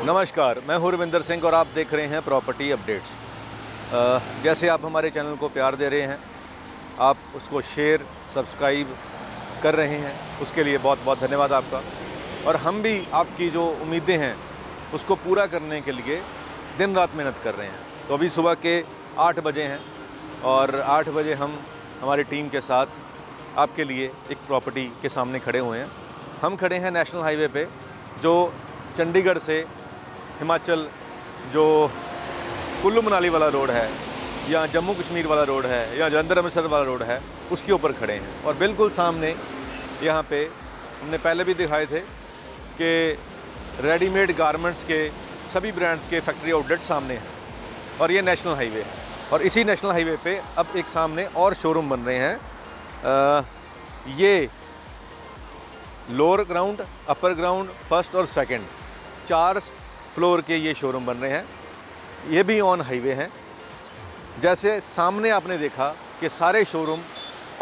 नमस्कार, मैं हूं रविंदर सिंह और आप देख रहे हैं प्रॉपर्टी अपडेट्स। जैसे आप हमारे चैनल को प्यार दे रहे हैं, आप उसको शेयर सब्सक्राइब कर रहे हैं, उसके लिए बहुत बहुत धन्यवाद आपका। और हम भी आपकी जो उम्मीदें हैं उसको पूरा करने के लिए दिन रात मेहनत कर रहे हैं। तो अभी सुबह के 8 बजे हैं और 8 बजे हम हमारी टीम के साथ आपके लिए एक प्रॉपर्टी के सामने खड़े हुए हैं। हम खड़े हैं नेशनल हाईवे पे, जो चंडीगढ़ से हिमाचल जो कुल्लू मनाली वाला रोड है, या जम्मू कश्मीर वाला रोड है, या जलंधर अमृतसर वाला रोड है, उसके ऊपर खड़े हैं। और बिल्कुल सामने यहाँ पे हमने पहले भी दिखाए थे कि रेडीमेड गारमेंट्स के सभी ब्रांड्स के फैक्ट्री आउटलेट सामने हैं और ये नेशनल हाईवे है। और इसी नेशनल हाईवे पे अब एक सामने और शोरूम बन रहे हैं। ये lower ground, upper ground, first और सेकंड 4 फ्लोर के ये शोरूम बन रहे हैं। ये भी ऑन हाईवे हैं। जैसे सामने आपने देखा कि सारे शोरूम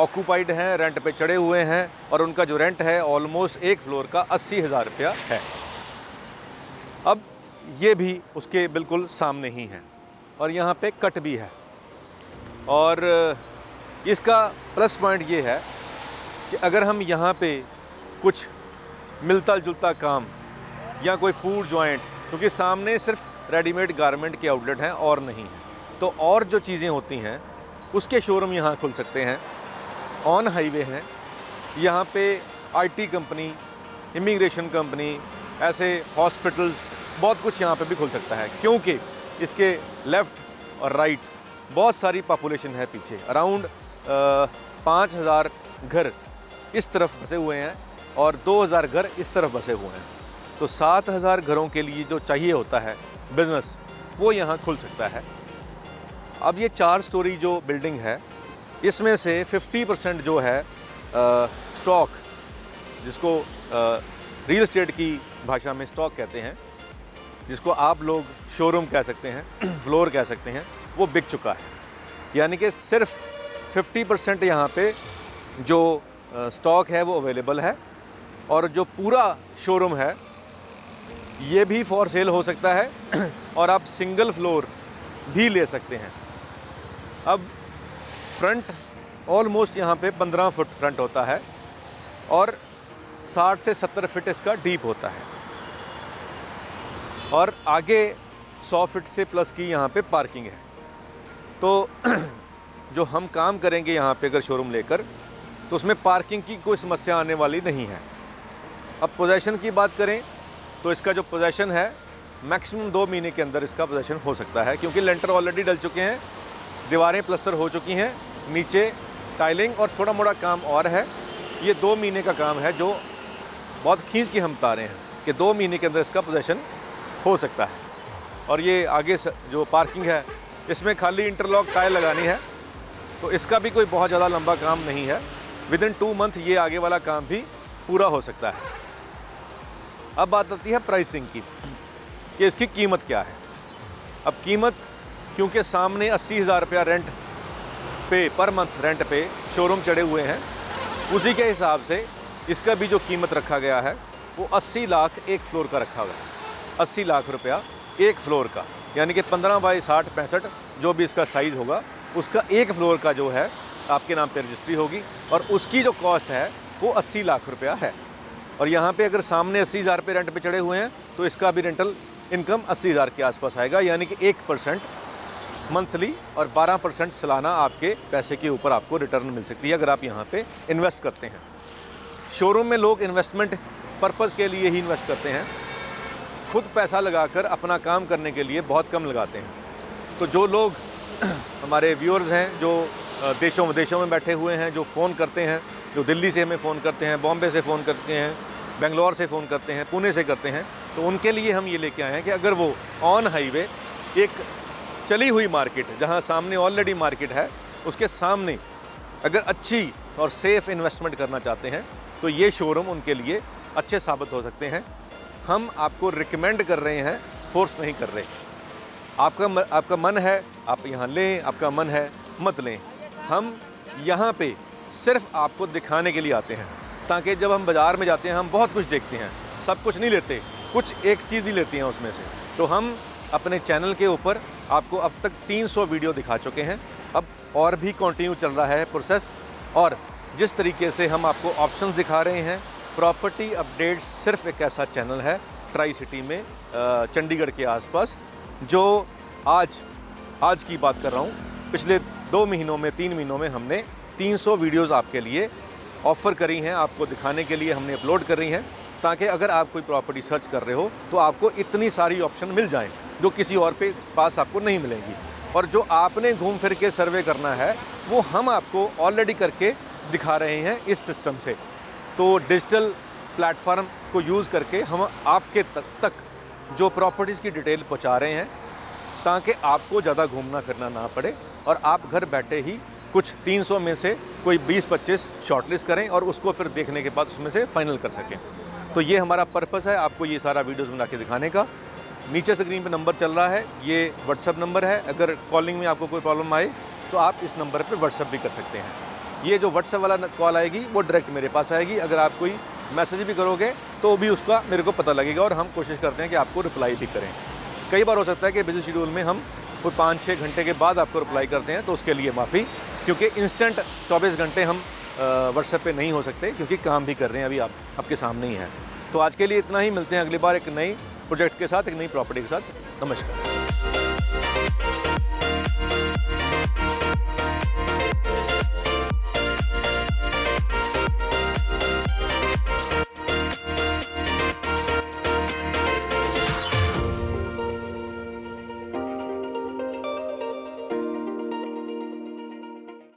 ऑक्यूपाइड हैं, रेंट पे चढ़े हुए हैं और उनका जो रेंट है ऑलमोस्ट एक फ्लोर का 80,000 रुपया है। अब ये भी उसके बिल्कुल सामने ही है और यहाँ पे कट भी है। और इसका प्लस पॉइंट ये है कि अगर हम यहाँ पे कुछ मिलता जुलता काम या कोई फूड जॉइंट, क्योंकि सामने सिर्फ रेडीमेड गारमेंट के आउटलेट हैं और नहीं हैं, तो और जो चीज़ें होती हैं उसके शोरूम यहाँ खुल सकते हैं। ऑन हाईवे हैं। यहाँ पे आईटी कंपनी, इमिग्रेशन कंपनी, ऐसे हॉस्पिटल्स, बहुत कुछ यहाँ पे भी खुल सकता है, क्योंकि इसके लेफ़्ट और राइट बहुत सारी पॉपुलेशन है पीछे। अराउंड 5,000 घर इस तरफ बसे हुए हैं और 2,000 घर इस तरफ बसे हुए हैं। तो 7,000 घरों के लिए जो चाहिए होता है बिज़नेस, वो यहाँ खुल सकता है। अब ये 4 स्टोरी जो बिल्डिंग है, इसमें से 50% जो है स्टॉक, जिसको रियल एस्टेट की भाषा में स्टॉक कहते हैं, जिसको आप लोग शोरूम कह सकते हैं, फ्लोर कह सकते हैं, वो बिक चुका है। यानी कि सिर्फ 50% यहाँ पे जो स्टॉक है वो अवेलेबल है और जो पूरा शोरूम है ये भी फॉर सेल हो सकता है और आप सिंगल फ्लोर भी ले सकते हैं। अब फ्रंट ऑलमोस्ट यहाँ पे 15 फुट फ्रंट होता है और 60 से 70 फीट इसका डीप होता है और आगे 100 फीट से प्लस की यहाँ पे पार्किंग है। तो जो हम काम करेंगे यहाँ पे अगर शोरूम लेकर, तो उसमें पार्किंग की कोई समस्या आने वाली नहीं है। अब पोजेशन की बात करें तो इसका जो पोजेशन है मैक्सिमम 2 महीने के अंदर इसका पोजेशन हो सकता है, क्योंकि लेंटर ऑलरेडी डल चुके हैं, दीवारें प्लस्टर हो चुकी हैं, नीचे टाइलिंग और थोड़ा मोड़ा काम और है। ये 2 महीने का काम है जो बहुत खींच के हम बता रहे हैं कि 2 महीने के अंदर इसका पोजेशन हो सकता है। और ये आगे जो पार्किंग है इसमें खाली इंटरलॉक टाइल लगानी है, तो इसका भी कोई बहुत ज़्यादा लंबा काम नहीं है। विदिन 2 मंथ ये आगे वाला काम भी पूरा हो सकता है। अब बात आती है प्राइसिंग की कि इसकी कीमत क्या है। अब कीमत, क्योंकि सामने 80,000 रुपया रेंट पे पर मंथ रेंट पे शोरूम चढ़े हुए हैं, उसी के हिसाब से इसका भी जो कीमत रखा गया है वो 80 लाख एक फ्लोर का रखा हुआ है। 80 लाख रुपया एक फ्लोर का, यानी कि 15 बाई 60 65 जो भी इसका साइज़ होगा, उसका एक फ्लोर का जो है आपके नाम पे रजिस्ट्री होगी और उसकी जो कॉस्ट है वो 80 लाख रुपया है। और यहाँ पे अगर सामने 80,000 पे रेंट पे चढ़े हुए हैं तो इसका भी रेंटल इनकम 80,000 के आसपास आएगा, यानी कि 1% मंथली और 12% सालाना आपके पैसे के ऊपर आपको रिटर्न मिल सकती है अगर आप यहाँ पे इन्वेस्ट करते हैं। शोरूम में लोग इन्वेस्टमेंट पर्पज़ के लिए ही इन्वेस्ट करते हैं, खुद पैसा लगाकर अपना काम करने के लिए बहुत कम लगाते हैं। तो जो लोग हमारे व्यूअर्स हैं जो देशों विदेशों में बैठे हुए हैं, जो फ़ोन करते हैं, जो दिल्ली से हमें फ़ोन करते हैं, बॉम्बे से फ़ोन करते हैं, बेंगलोर से फ़ोन करते हैं, पुणे से करते हैं, तो उनके लिए हम ये लेके आए हैं कि अगर वो ऑन हाईवे एक चली हुई मार्केट, जहाँ सामने ऑलरेडी मार्केट है, उसके सामने अगर अच्छी और सेफ़ इन्वेस्टमेंट करना चाहते हैं तो ये शोरूम उनके लिए अच्छे साबित हो सकते हैं। हम आपको रिकमेंड कर रहे हैं, फोर्स नहीं कर रहे। आपका मन है आप यहाँ लें, आपका मन है मत लें। हम यहाँ पे सिर्फ आपको दिखाने के लिए आते हैं, ताकि जब हम बाज़ार में जाते हैं हम बहुत कुछ देखते हैं, सब कुछ नहीं लेते। कुछ एक चीज़ ही लेती हैं उसमें से। तो हम अपने चैनल के ऊपर आपको अब तक 300 वीडियो दिखा चुके हैं, अब और भी कंटिन्यू चल रहा है प्रोसेस। और जिस तरीके से हम आपको ऑप्शंस दिखा रहे हैं, प्रॉपर्टी अपडेट्स सिर्फ एक ऐसा चैनल है ट्राई सिटी में, चंडीगढ़ के आसपास, जो आज की बात कर रहा हूँ, पिछले 2 महीनों में 3 महीनों में हमने 300 वीडियोस आपके लिए ऑफ़र करी हैं, आपको दिखाने के लिए हमने अपलोड कर रही हैं, ताकि अगर आप कोई प्रॉपर्टी सर्च कर रहे हो तो आपको इतनी सारी ऑप्शन मिल जाएं जो किसी और पे पास आपको नहीं मिलेंगी। और जो आपने घूम फिर के सर्वे करना है वो हम आपको ऑलरेडी करके दिखा रहे हैं इस सिस्टम से। तो डिजिटल प्लेटफॉर्म को यूज़ करके हम आपके तक जो प्रॉपर्टीज़ की डिटेल पहुंचा रहे हैं, ताकि आपको ज़्यादा घूमना फिरना ना पड़े और आप घर बैठे ही कुछ 300 में से कोई 20-25 शॉर्टलिस्ट करें और उसको फिर देखने के बाद उसमें से फाइनल कर सकें। तो ये हमारा पर्पस है, आपको ये सारा वीडियोस बना के दिखाने का। नीचे स्क्रीन पे नंबर चल रहा है, ये व्हाट्सअप नंबर है। अगर कॉलिंग में आपको कोई प्रॉब्लम आए तो आप इस नंबर पे व्हाट्सअप भी कर सकते हैं। ये जो व्हाट्सअप वाला कॉल आएगी वो डायरेक्ट मेरे पास आएगी। अगर आप कोई मैसेज भी करोगे तो भी उसका मेरे को पता लगेगा और हम कोशिश करते हैं कि आपको रिप्लाई भी करें। कई बार हो सकता है कि बिजी शेड्यूल में हम कोई 5-6 घंटे के बाद आपको रिप्लाई करते हैं, तो उसके लिए माफ़ी, क्योंकि इंस्टेंट 24 घंटे हम व्हाट्सएप पे नहीं हो सकते, क्योंकि काम भी कर रहे हैं, अभी आपके सामने ही है। तो आज के लिए इतना ही, मिलते हैं अगली बार एक नई प्रोजेक्ट के साथ, एक नई प्रॉपर्टी के साथ। नमस्कार।